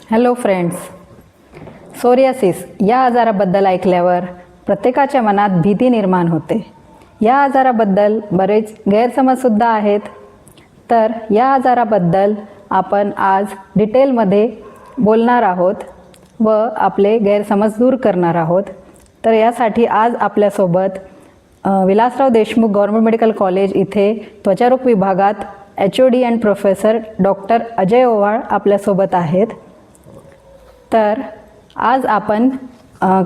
Hello friends, psoriasis या आजाराबद्दल ऐकल्यावर प्रत्येकाच्या मनात भीती निर्माण होते. या आजाराबद्दल बरेच गैरसमजसुद्धा आहेत. तर या आजाराबद्दल आपण आज डिटेलमध्ये बोलणार आहोत व आपले गैरसमज दूर करणार आहोत. तर यासाठी आज आपल्यासोबत Vilasrao Deshmukh government medical college इथे त्वचारोग विभागात HOD and professor doctor Ajay Owal आपल्यासोबत आहेत. तर आज आपण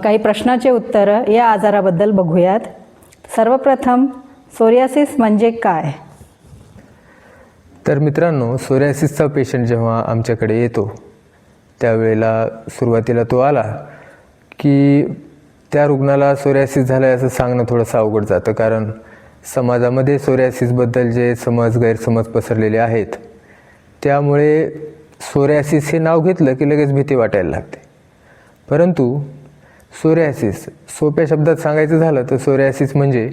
काही प्रश्नाचे उत्तरं या आजाराबद्दल बघूयात. सर्वप्रथम सोरियासिस म्हणजे काय? तर मित्रांनो, सोरियासिसचा पेशंट जेव्हा आमच्याकडे येतो त्यावेळेला सुरुवातीला तो आला की त्या रुग्णाला सोरियासिस झाला आहे असं सांगणं थोडंसं अवघड जातं, कारण समाजामध्ये सोरियासिसबद्दल जे गैरसमज पसरलेले आहेत त्यामुळे सोरियासिस हे नाव घेतलं की लगेच भीती वाटायला लागते. परंतु सोरियासिस सोप्या शब्दात सांगायचं झालं तर सोरियासिस म्हणजे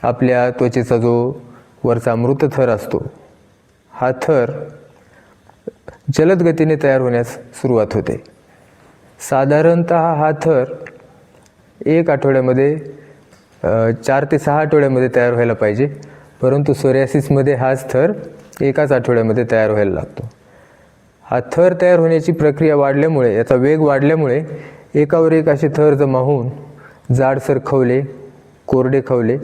आपल्या त्वचेचा जो वरचा मृत थर असतो, हा थर जलद गतीने तयार होण्यास सुरुवात होते. साधारणतः हा थर 1 आठवड्यामध्ये 4 ते 6 आठवड्यामध्ये तयार व्हायला पाहिजे, परंतु सोरियासिसमध्ये हाच थर 1 आठवड्यामध्ये तयार व्हायला लागतो. हा थर तयार होण्याची प्रक्रिया वाढल्यामुळे, याचा वेग वाढल्यामुळे एकावर एक असे थर जमा होऊन जाडसर खवले, कोरडे खवले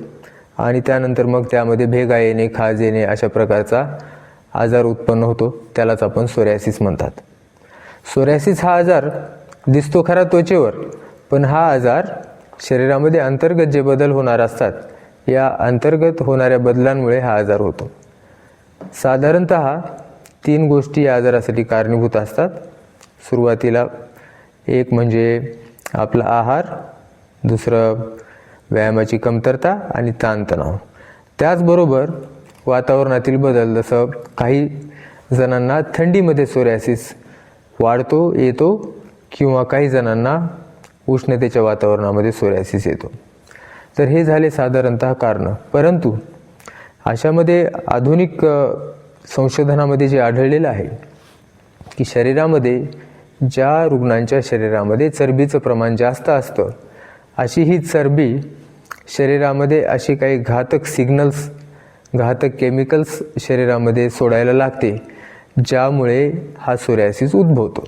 आणि त्यानंतर मग त्यामध्ये भेगा येणे, खाज येणे अशा प्रकारचा आजार उत्पन्न होतो. त्यालाच आपण सोरियासिस म्हणतात. सोरियासिस हा आजार दिसतो खरा त्वचेवर, पण हा आजार शरीरामध्ये अंतर्गत जे बदल होणार असतात, या अंतर्गत होणाऱ्या बदलांमुळे हा आजार होतो. साधारणतः 3 गोष्टी या आजारासाठी कारणीभूत असतात. सुरुवातीला एक म्हणजे आपला आहार, दुसरं व्यायामाची कमतरता आणि ताणतणाव. त्याचबरोबर वातावरणातील बदल, जसं काही जणांना थंडीमध्ये सोरियासिस वाढतो येतो किंवा काही जणांना उष्णतेच्या वातावरणामध्ये सोरियासिस येतो. तर हे झाले साधारणतः कारणं. परंतु अशामध्ये आधुनिक संशोधनामध्ये जे आढळलेलं आहे की शरीरामध्ये ज्या रुग्णांच्या शरीरामध्ये चरबीचं प्रमाण जास्त असतं, अशी ही चरबी शरीरामध्ये अशी काही घातक केमिकल्स शरीरामध्ये सोडायला लागते, ज्यामुळे हा सोरियासिस उद्भवतो.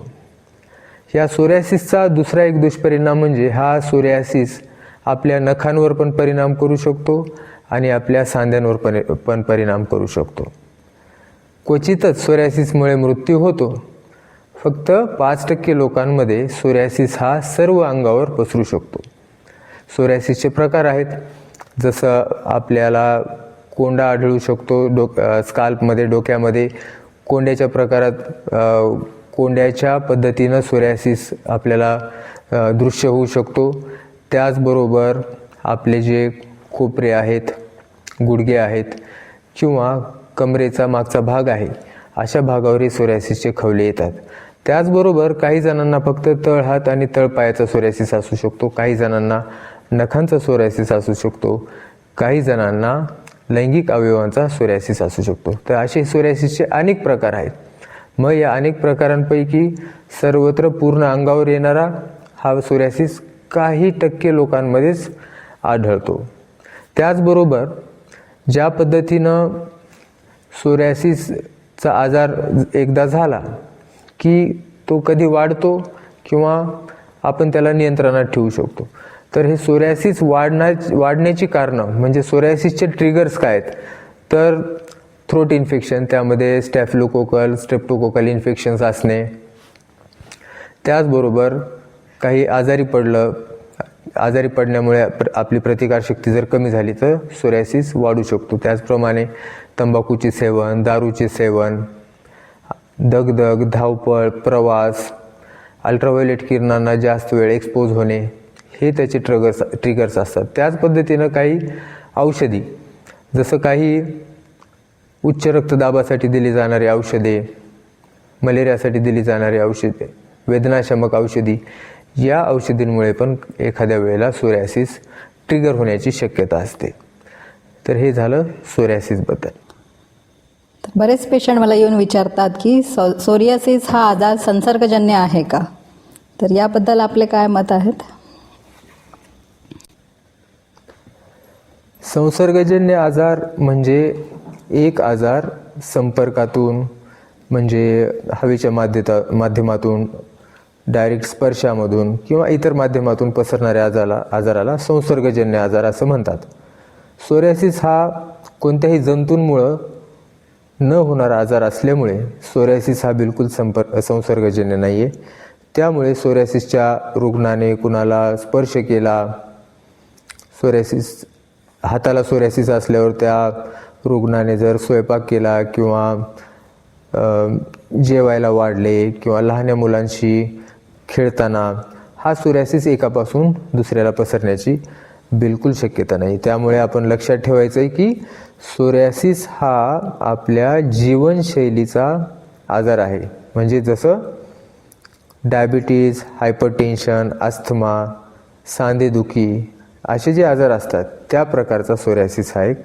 या सोरियासिसचा दुसरा एक दुष्परिणाम म्हणजे हा सोरियासिस आपल्या नखांवर पण परिणाम करू शकतो आणि आपल्या सांध्यांवर पण परिणाम करू शकतो. क्वचितच सोरियासिसमुळे मृत्यू होतो. फक्त 5% लोकांमध्ये सोरियासिस हा सर्व अंगावर पसरू शकतो. सोरियासिसचे प्रकार आहेत, जसं आपल्याला कोंडा आढळू शकतो स्काल्पमध्ये, डोक्यामध्ये कोंड्याच्या प्रकारात कोंड्याच्या पद्धतीनं सोरियासिस आपल्याला दृश्य होऊ शकतो. त्याचबरोबर आपले जे कोपरे आहेत, गुडघे आहेत किंवा कमरेचा मागचा भाग आहे, अशा भागावरही सोरियासिसचे खवले येतात. त्याचबरोबर काही जणांना फक्त तळहात आणि तळपायाचा सोरियासिस असू शकतो, काही जणांना नखांचा सोरियासिस असू शकतो, काही जणांना लैंगिक अवयवांचा सोरियासिस असू शकतो. तर असे सोरियासिसचे अनेक प्रकार आहेत. मग या अनेक प्रकारांपैकी सर्वत्र पूर्ण अंगावर येणारा हा सोरियासिस काही टक्के लोकांमध्येच आढळतो. त्याचबरोबर ज्या पद्धतीनं सोरियासिसचा आजार एकदा झाला की तो कधी वाढतो किंवा आपण त्याला नियंत्रणात ठेवू शकतो. तर हे सोरियासिस वाढण्याची कारणं म्हणजे सोरियासिसचे ट्रिगर्स काय आहेत, तर थ्रोट इन्फेक्शन, त्यामध्ये स्ट्रेप्टोकोकल इन्फेक्शन्स असणे, त्याचबरोबर काही आजारी पडण्यामुळे आपली प्रतिकारशक्ती जर कमी झाली तर सोरियासिस वाढू शकतो. त्याचप्रमाणे तंबाखूचे सेवन, दारूचे सेवन, दगदग, धावपळ, प्रवास, अल्ट्राव्हायोलेट किरणांना जास्त वेळ एक्सपोज होणे, हे त्याचे ट्रिगर्स असतात. त्याच पद्धतीनं काही औषधी, जसं काही उच्च रक्तदाबासाठी दिली जाणारी औषधे, मलेरियासाठी दिली जाणारी औषधे, वेदनाशमक औषधी, या औषधींमुळे पण एखाद्या वेळेला सोरियासिस ट्रिगर होण्याची शक्यता असते. तर हे झालं सोरियासिसबद्दल. बरेच पेशंट मला येऊन विचारतात की सोरियासिस हा आजार संसर्गजन्य आहे का? तर याबद्दल आपले काय मत आहेत? संसर्गजन्य आजार म्हणजे एक आजार संपर्कातून, म्हणजे हवेच्या माध्यमातून, डायरेक्ट स्पर्शामधून किंवा इतर माध्यमातून पसरणाऱ्या आजाराला संसर्गजन्य आजार असं म्हणतात. सोरियासिस हा कोणत्याही जंतूंमुळं न होणारा आजार असल्यामुळे सोरियासिस हा बिलकुल संसर्गजन्य नाही आहे. त्यामुळे सोरियासिसच्या रुग्णाने कुणाला स्पर्श केला, हाताला सोरियासिस असल्यावर त्या रुग्णाने जर स्वयंपाक केला किंवा जेवायला वाढले किंवा लहान मुलांशी खेळताना, हा सोरियासिस एकापासून दुसऱ्याला पसरण्याची बिलकुल शक्यता नाही. त्यामुळे आपण लक्षात ठेवायचं आहे की सोरियासिस हा आपल्या जीवनशैलीचा आजार आहे. म्हणजे जसं डायबिटीज, हायपरटेन्शन, अस्थमा, सांधेदुखी असे जे आजार असतात त्या प्रकारचा सोरियासिस हा एक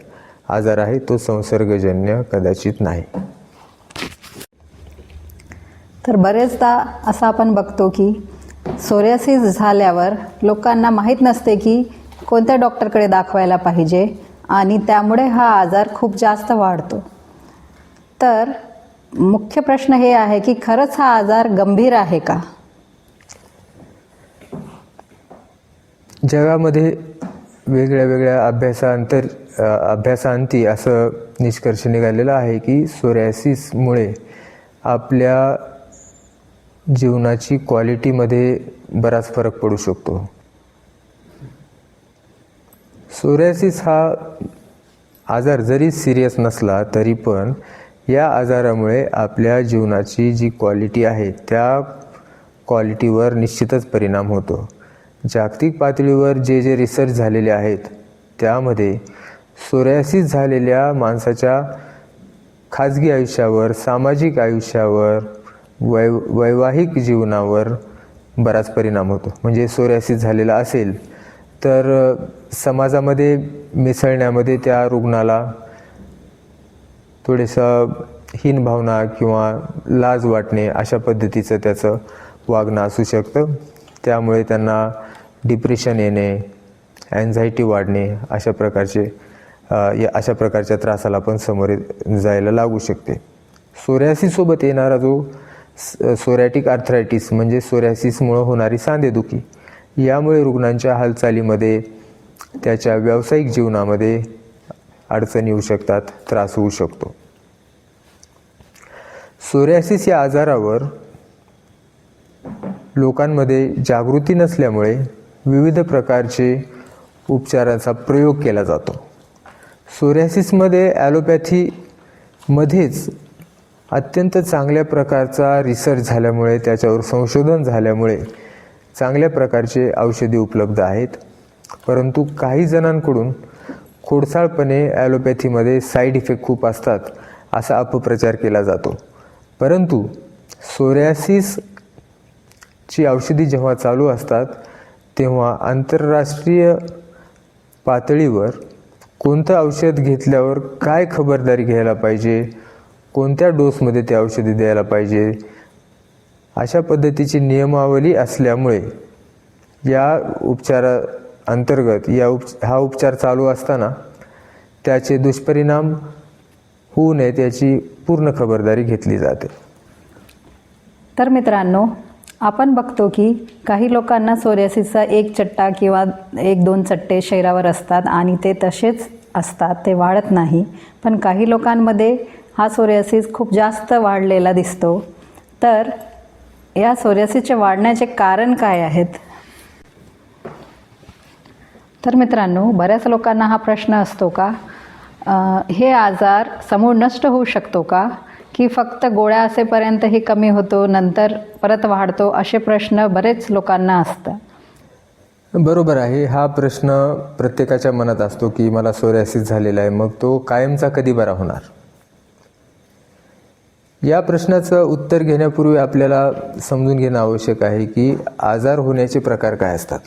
आजार आहे. तो संसर्गजन्य कदाचित नाही. तर बरेचदा असं आपण बघतो की सोरियासिस झाल्यावर लोकांना माहीत नसते की कोणत्या डॉक्टरकडे दाखवायला पाहिजे आणि त्यामुळे हा आजार खूप जास्त वाढतो. तर मुख्य प्रश्न हे आहे की खरंच हा आजार गंभीर आहे का? जगामध्ये वेगळ्या वेगळ्या अभ्यासांती असं निष्कर्ष निघालेला आहे की सोरियासिसमुळे आपल्या जीवनाची क्वालिटीमध्ये बराच फरक पडू शकतो. सोरियासिस हा आजार जरी सिरियस नसला तरी पण या आजारामुळे आपल्या जीवनाची जी क्वालिटी आहे त्या क्वालिटीवर निश्चितच परिणाम होतो. जागतिक पातळीवर जे रिसर्च झालेले आहेत त्यामध्ये सोरियासिस झालेल्या माणसाच्या खाजगी आयुष्यावर, सामाजिक आयुष्यावर, वैवाहिक जीवनावर बराच परिणाम होतो. म्हणजे सोरियासिस झालेला असेल तर समाजामध्ये मिसळण्यामध्ये त्या रुग्णाला थोडंसं हीन भावना किंवा लाज वाटणे अशा पद्धतीचं त्याचं वागणं असू शकतं. त्यामुळे त्यांना डिप्रेशन येणे, अँझायटी वाढणे अशा प्रकारच्या त्रासाला पण सामोरे जायला लागू शकते. सोरियासिससोबत येणारा जो सोरॅटिक आर्थरायटिस म्हणजे सोरियासिसमुळं होणारी सांधेदुखी, यामुळे रुग्णांच्या हालचालीमध्ये, त्याच्या व्यावसायिक जीवनामध्ये अडचणी येऊ शकतात, त्रास होऊ शकतो. सोरियासिस या आजारावर लोकांमध्ये जागृती नसल्यामुळे विविध प्रकारचे उपचारांचा प्रयोग केला जातो. सोरियासिसमध्ये ॲलोपॅथीमध्येच अत्यंत चांगल्या प्रकारचा रिसर्च झाल्यामुळे, त्याच्यावर संशोधन झाल्यामुळे चांगल्या प्रकारचे औषधी उपलब्ध आहेत. परंतु काही जणांकडून खोडसाळपणे ॲलोपॅथीमध्ये साईड इफेक्ट खूप असतात असा अपप्रचार केला जातो. परंतु सोरियासिसची औषधी जेव्हा चालू असतात तेव्हा आंतरराष्ट्रीय पातळीवर कोणतं औषध घेतल्यावर काय खबरदारी घ्यायला पाहिजे, कोणत्या डोसमध्ये ते औषधी द्यायला पाहिजे, अशा पद्धतीची नियमावली असल्यामुळे या उपचाराअंतर्गत हा उपचार चालू असताना त्याचे दुष्परिणाम होऊ नयेत याची पूर्ण खबरदारी घेतली जाते. तर मित्रांनो, आपण बघतो की काही लोकांना सोरियासिसचा एक चट्टा किंवा 1-2 चट्टे शरीरावर असतात आणि ते तसेच असतात, ते वाढत नाही. पण काही लोकांमध्ये हा सोरियासिस खूप जास्त वाढलेला दिसतो. तर या सोरियासिसचे वाढण्याचे कारण काय आहेत? तर मित्रांनो, बऱ्याच लोकांना हा प्रश्न असतो का हे आजार समूळ नष्ट होऊ शकतो का, की फक्त गोळ्या असेपर्यंत हे कमी होतो नंतर परत वाढतो, असे प्रश्न बरेच लोकांना असतात. बरोबर आहे. हा प्रश्न प्रत्येकाच्या मनात असतो की मला सोरियासिस झालेला आहे, मग तो कायमचा कधी बरा होणार. या प्रश्नाचं उत्तर घेण्यापूर्वी आपल्याला समजून घेणं आवश्यक आहे की आजार होण्याचे प्रकार काय असतात.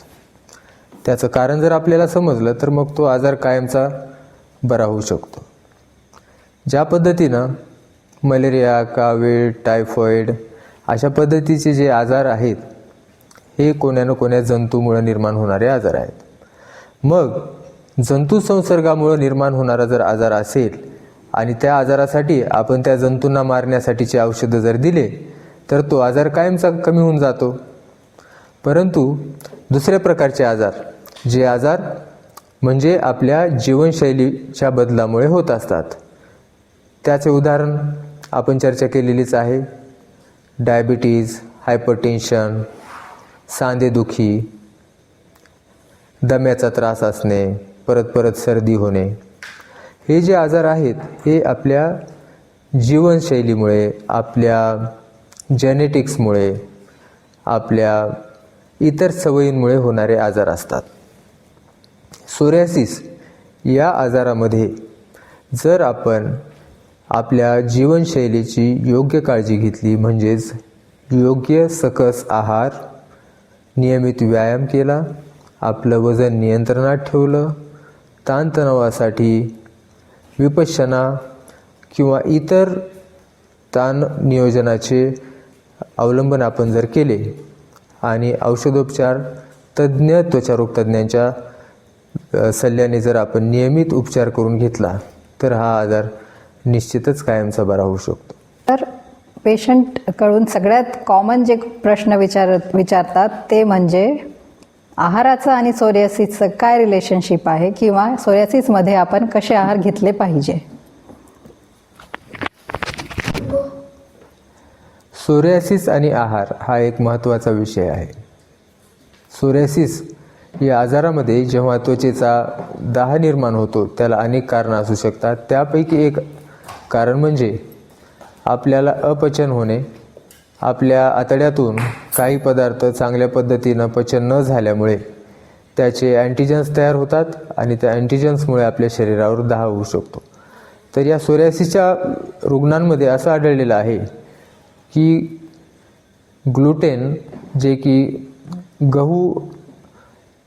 त्याचं कारण जर आपल्याला समजलं तर मग तो आजार कायमचा बरा होऊ शकतो. ज्या पद्धतीनं मलेरिया, कावीळ, टायफॉईड अशा पद्धतीचे जे आजार आहेत हे कोण्या ना कोण्या जंतूमुळे निर्माण होणारे आजार आहेत. मग जंतू संसर्गामुळे निर्माण होणारा जर आजार असेल आणि त्या आजारासाठी आपण त्या जंतूंना मारण्यासाठीचे औषधं जर दिले तर तो आजार कायमचा कमी होऊन जातो. परंतु दुसऱ्या प्रकारचे आजार, जे आजार म्हणजे आपल्या जीवनशैलीच्या बदलामुळे होत असतात, त्याचे उदाहरण आपण चर्चा केलेलीच आहे. डायबिटीज, हायपरटेन्शन, सांधेदुखी, दम्याचा त्रास असणे, परत परत सर्दी होणे, हे जे आजार आहेत हे आपल्या जीवनशैलीमुळे, आपल्या जेनेटिक्समुळे, आपल्या इतर सवयींमुळे होणारे आजार असतात. सोरियासिस या आजारामध्ये जर आपण आपल्या जीवनशैलीची योग्य काळजी घेतली, म्हणजेच योग्य सकस आहार, नियमित व्यायाम केला, आपलं वजन नियंत्रणात ठेवलं, ताणतणावासाठी विपश्यना किंवा इतर ताण नियोजनाचे अवलंबन आपण जर केले आणि औषधोपचार तज्ज्ञ, त्वचारोग तज्ज्ञांच्या सल्ल्याने जर आपण नियमित उपचार करून घेतला तर हा आजार निश्चितच कायमचा बरा होऊ शकतो. तर पेशंटकडून सगळ्यात कॉमन जे प्रश्न विचारतात ते म्हणजे आहाराचं आणि सोरियासिसचं काय रिलेशनशिप आहे किंवा सोरियासिसमध्ये आपण कसे आहार घेतले पाहिजे. सोरियासिस आणि आहार हा एक महत्त्वाचा विषय आहे. सोरियासिस या आजारामध्ये जेव्हा त्वचेचा दाह निर्माण होतो त्याला अनेक कारणं असू शकतात. त्यापैकी एक कारण म्हणजे आपल्याला अपचन होणे, आपल्या आतड्यातून काही पदार्थ चांगल्या पद्धतीनं पचन न झाल्यामुळे त्याचे अँटीजन्स तयार होतात आणि त्या अँटीजन्समुळे आपल्या शरीरावर दाह होऊ शकतो. तर या सोरियासिसच्या रुग्णांमध्ये असं आढळलेलं आहे की ग्लुटेन, जे की गहू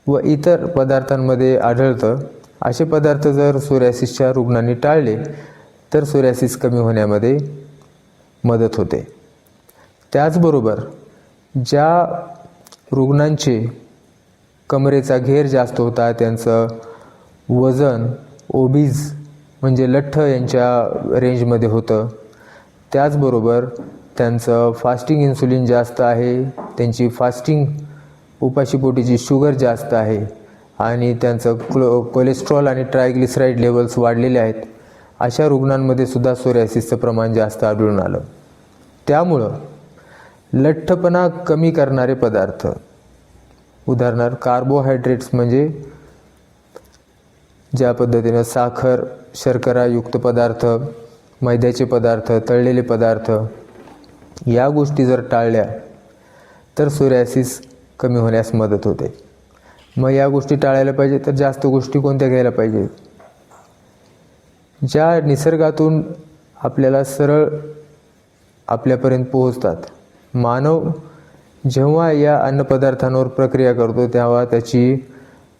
व इतर पदार्थांमध्ये आढळतं, असे पदार्थ जर सोरियासिसच्या रुग्णांनी टाळले तर सोरियासिस कमी होण्यामध्ये मदत होते. त्याचबरोबर ज्या रुग्णांचे कमरेचा घेर जास्त होता, त्यांचं वजन ओबीज म्हणजे लठ्ठ यांच्या रेंजमध्ये होतं, त्याचबरोबर त्यांचं फास्टिंग इन्सुलिन जास्त आहे, त्यांची फास्टिंग उपाशीपोटीची शुगर जास्त आहे आणि त्यांचं कोलेस्ट्रॉल आणि ट्रायग्लिसराईड लेवल्स वाढलेले आहेत, अशा रुग्णांमध्ये सुद्धा सोरियासिसचं प्रमाण जास्त आढळून आलं. त्यामुळं लठ्ठपणा कमी करणारे पदार्थ, उदाहरणार्थ कार्बोहायड्रेट्स म्हणजे ज्या पद्धतीनं साखर, शर्करायुक्त पदार्थ, मैद्याचे पदार्थ, तळलेले पदार्थ, या गोष्टी जर टाळल्या तर सोरियासिस कमी होण्यास मदत होते. मग या गोष्टी टाळायला पाहिजे तर जास्त गोष्टी कोणत्या घ्यायला पाहिजे? ज्या निसर्गातून आपल्याला सरळ आपल्यापर्यंत पोहोचतात. मानव जेव्हा या अन्नपदार्थांवर प्रक्रिया करतो तेव्हा त्याची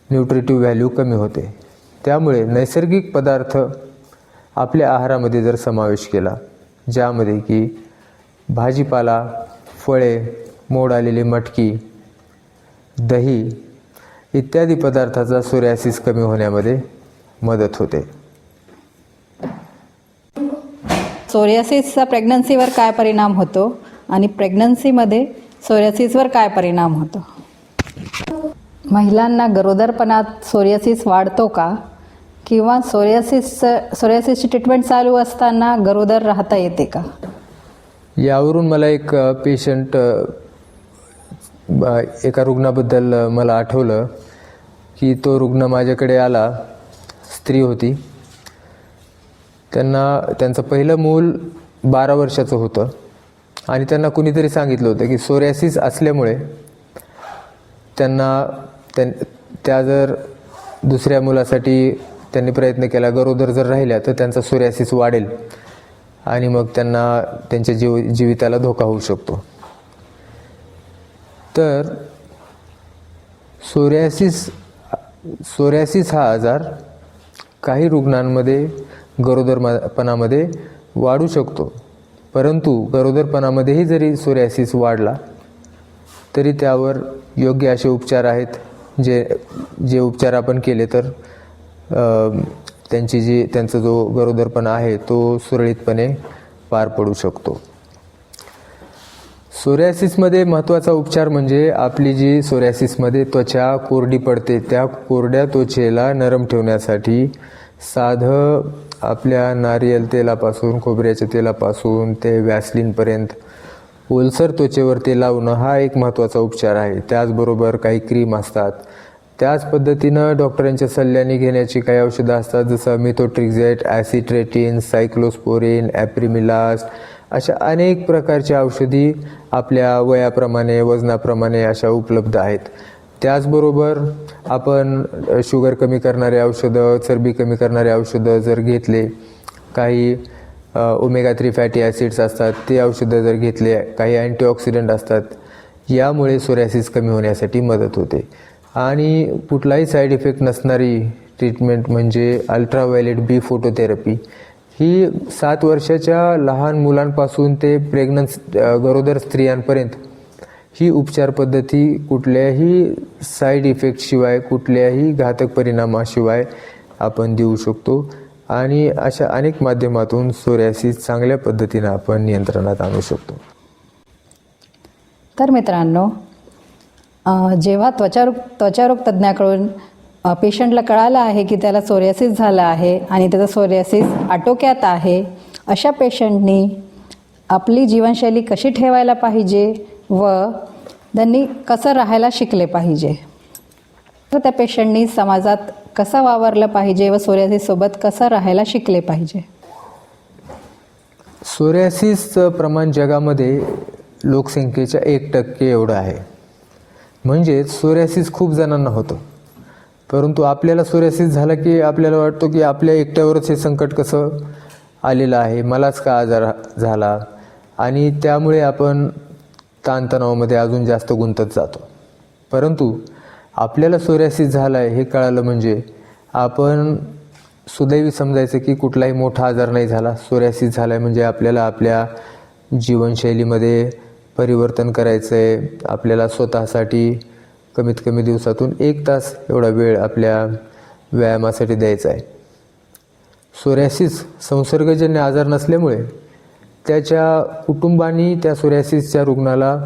न्यूट्रिटिव्ह व्हॅल्यू कमी होते. त्यामुळे नैसर्गिक पदार्थ आपल्या आहारामध्ये जर समावेश केला, ज्यामध्ये की भाजीपाला, फळे, मोड आलेली मटकी, दही इत्यादी पदार्थाचा सोरियासिस कमी होण्यामध्ये मदत होते. सोरियासिसचा प्रेग्नन्सीवर काय परिणाम होतो आणि प्रेग्नन्सीमध्ये सोरियासिसवर काय परिणाम होतो? महिलांना गरोदरपणात सोरियासिस वाढतो का किंवा सोरियासिसची ट्रीटमेंट चालू असताना गरोदर राहता येते का? यावरून मला एक पेशंट, एका रुग्णाबद्दल मला आठवलं की तो रुग्ण माझ्याकडे आला, स्त्री होती. त्यांचं पहिलं मूल 12 वर्षाचं होतं आणि त्यांना कुणीतरी सांगितलं होतं की सोरियासिस असल्यामुळे त्या जर दुसऱ्या मुलासाठी त्यांनी प्रयत्न केला, गरोदर जर राहिल्या तर त्यांचा सोरियासिस वाढेल आणि मग त्यांना त्यांच्या जीविताला धोका होऊ शकतो. तर सोरियासिस हा आजार काही रुग्णांमध्ये गरोदरपणामध्ये वाढू शकतो. परंतु गरोदरपणामध्येही जरी सोरियासिस वाढला तरी त्यावर योग्य असे उपचार आहेत जे उपचार आपण केले तर त्यांचा जो गरोदरपणा आहे तो सुरळीतपणे पार पडू शकतो. सोरियासिसमध्ये महत्त्वाचा उपचार म्हणजे आपली जी सोरियासिसमध्ये त्वचा कोरडी पडते त्या कोरड्या त्वचेला नरम ठेवण्यासाठी साधं आपल्या नारियल तेलापासून खोबऱ्याच्या तेलापासून ते व्हॅसलीनपर्यंत ओलसर त्वचेवर ते लावणं हा एक महत्त्वाचा उपचार आहे. त्याचबरोबर काही क्रीम असतात, त्याच पद्धतीनं डॉक्टरांच्या सल्ल्याने घेण्याची काही औषधं असतात, जसं मिथोट्रिक्झेट, ॲसिट्रेटिन, सायक्लोस्पोरिन, ॲप्रिमिलास्ट अशा अनेक प्रकारच्या औषधी आपल्या वयाप्रमाणे वजनाप्रमाणे अशा उपलब्ध आहेत. त्याचबरोबर आपण शुगर कमी करणारे औषधं, चरबी कमी करणारे औषधं जर घेतले, काही ओमेगा 3 फॅटी ॲसिड्स असतात ते औषधं जर घेतले, काही अँटीऑक्सिडंट असतात, यामुळे सोरियासिस कमी होण्यासाठी मदत होते. आणि कुठलाही साईड इफेक्ट नसणारी ट्रीटमेंट म्हणजे अल्ट्राव्हायोलेट बी फोटोथेरपी. ही 7 वर्षाच्या लहान मुलांपासून ते गरोदर स्त्रियांपर्यंत ही उपचार पद्धती कुठल्याही साईड इफेक्टशिवाय, कुठल्याही घातक परिणामाशिवाय आपण देऊ शकतो आणि अशा अनेक माध्यमातून सोरियासिस चांगल्या पद्धतीनं आपण नियंत्रणात आणू शकतो. तर मित्रांनो, जेव्हा त्वचारोग तज्ज्ञाकडून पेशंटला कळालं आहे की त्याला सोरियासिस झाला आहे आणि त्याचा सोरियासिस आटोक्यात आहे, अशा पेशंटनी आपली जीवनशैली कशी ठेवायला पाहिजे व त्यांनी कसं राहायला शिकले पाहिजे, तर त्या पेशंटनी समाजात कसं वावरलं पाहिजे व सोरियासिससोबत कसं राहायला शिकले पाहिजे. सोरियासिसचं प्रमाण जगामध्ये लोकसंख्येच्या 1% एवढं आहे. म्हणजे सोरियासिस खूप जणांना होतं, परंतु आपल्याला सोरियासिस झाला की आपल्याला वाटतं की आपल्या एकट्यावरच हे संकट कसं आलेलं आहे, मलाच का आजार झाला, आणि त्यामुळे आपण ताणतणावामध्ये अजून जास्त गुंतत जातो. परंतु आपल्याला सोरियासिस झाला आहे हे कळालं म्हणजे आपण सुदैवी समजायचं की कुठलाही मोठा आजार नाही झाला. सोरियासिस झाला आहे म्हणजे आपल्याला आपल्या जीवनशैलीमध्ये परिवर्तन करायचं आहे. आपल्याला स्वतःसाठी कमीत कमी दिवसातून 1 तास एवढा वेळ आपल्या व्यायामासाठी द्यायचा आहे. सोरियासिस संसर्गजन्य आजार नसल्यामुळे त्याच्या कुटुंबानी त्या सोरियासिसच्या रुग्णाला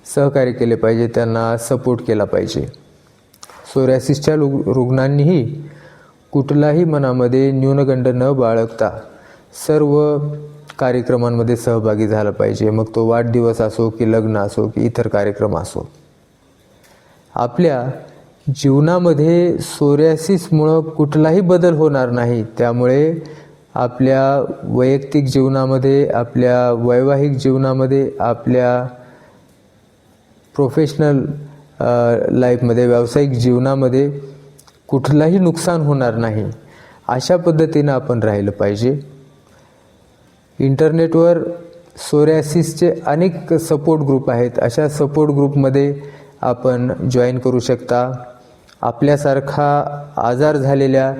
सहकार्य केले पाहिजे, त्यांना सपोर्ट केला पाहिजे. सोरियासिसच्या रुग्णांनीही कुठलाही मनामध्ये न्यूनगंड न बाळगता सर्व कार्यक्रमांमध्ये सहभागी झाला पाहिजे. मग तो वाढदिवस असो की लग्न असो की इतर कार्यक्रम असो. आपल्या जीवनामध्ये सोरियासिसमुळं कुठलाही बदल होणार नाही, त्यामुळे आपल्या वैयक्तिक जीवनामध्ये, आपल्या वैवाहिक जीवनामध्ये, आपल्या प्रोफेशनल लाईफमध्ये, व्यावसायिक जीवनामध्ये कुठलाही नुकसान होणार नाही अशा पद्धतीनं आपण राहिलं पाहिजे. इंटरनेटवर सोरियासिसचे अनेक सपोर्ट ग्रुप आहेत. अशा सपोर्ट ग्रुपमध्ये आपण जॉईन करू शकता. आपल्यासारखा आजार झालेल्या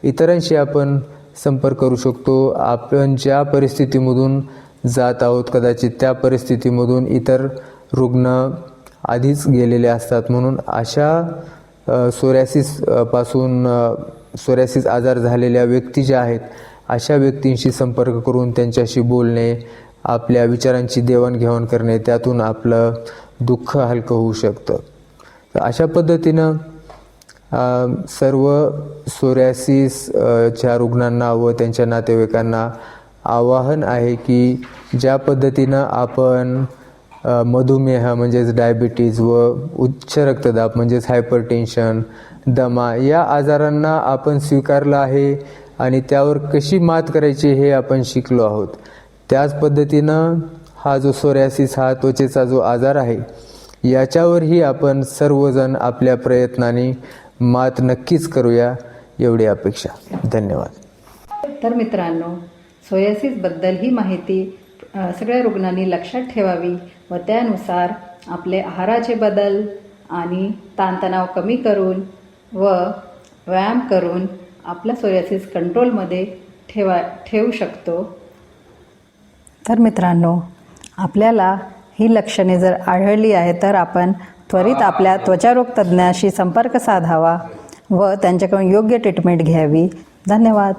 इतरांशी आपण संपर्क करू शकतो. आपण ज्या परिस्थितीमधून जात आहोत कदाचित त्या परिस्थितीमधून इतर रुग्ण आधीच गेलेले असतात, म्हणून अशा सोरियासिस आजार झालेल्या व्यक्ती ज्या आहेत अशा व्यक्तींशी संपर्क करून त्यांच्याशी बोलणे, आपल्या विचारांची देवाणघेवाण करणे, त्यातून आपलं दुःख हलकं होऊ शकतं. अशा पद्धतीनं सर्व सोरियासिसच्या रुग्णांना व त्यांच्या नातेवाईकांना आवाहन आहे की ज्या पद्धतीनं आपण मधुमेह म्हणजेच डायबिटीज व उच्च रक्तदाब म्हणजेच हायपरटेन्शन, दमा या आजारांना आपण स्वीकारलं आहे आणि त्यावर कशी मात करायची हे आपण शिकलो आहोत. त्याच पद्धतीनं हा जो सोरियासिस हा त्वचेचा जो आजार आहे याच्यावरही आपण सर्वजण आपल्या प्रयत्नाने मात नक्कीच करूया, एवढी अपेक्षा. धन्यवाद. तर मित्रांनो, सोरियासिसबद्दल ही माहिती सगळ्या रुग्णांनी लक्षात ठेवावी व त्यानुसार आपले आहाराचे बदल आणि ताणतणाव कमी करून व व्यायाम करून आपला सोरियासिस कंट्रोलमध्ये ठेवू शकतो. तर मित्रांनो, आपल्याला ही लक्षणे जर आढळली आहे तर आपण त्वरित आपल्या त्वचारोग तज्ज्ञाशी संपर्क साधावा व त्यांच्याकडून योग्य ट्रीटमेंट घ्यावी. धन्यवाद.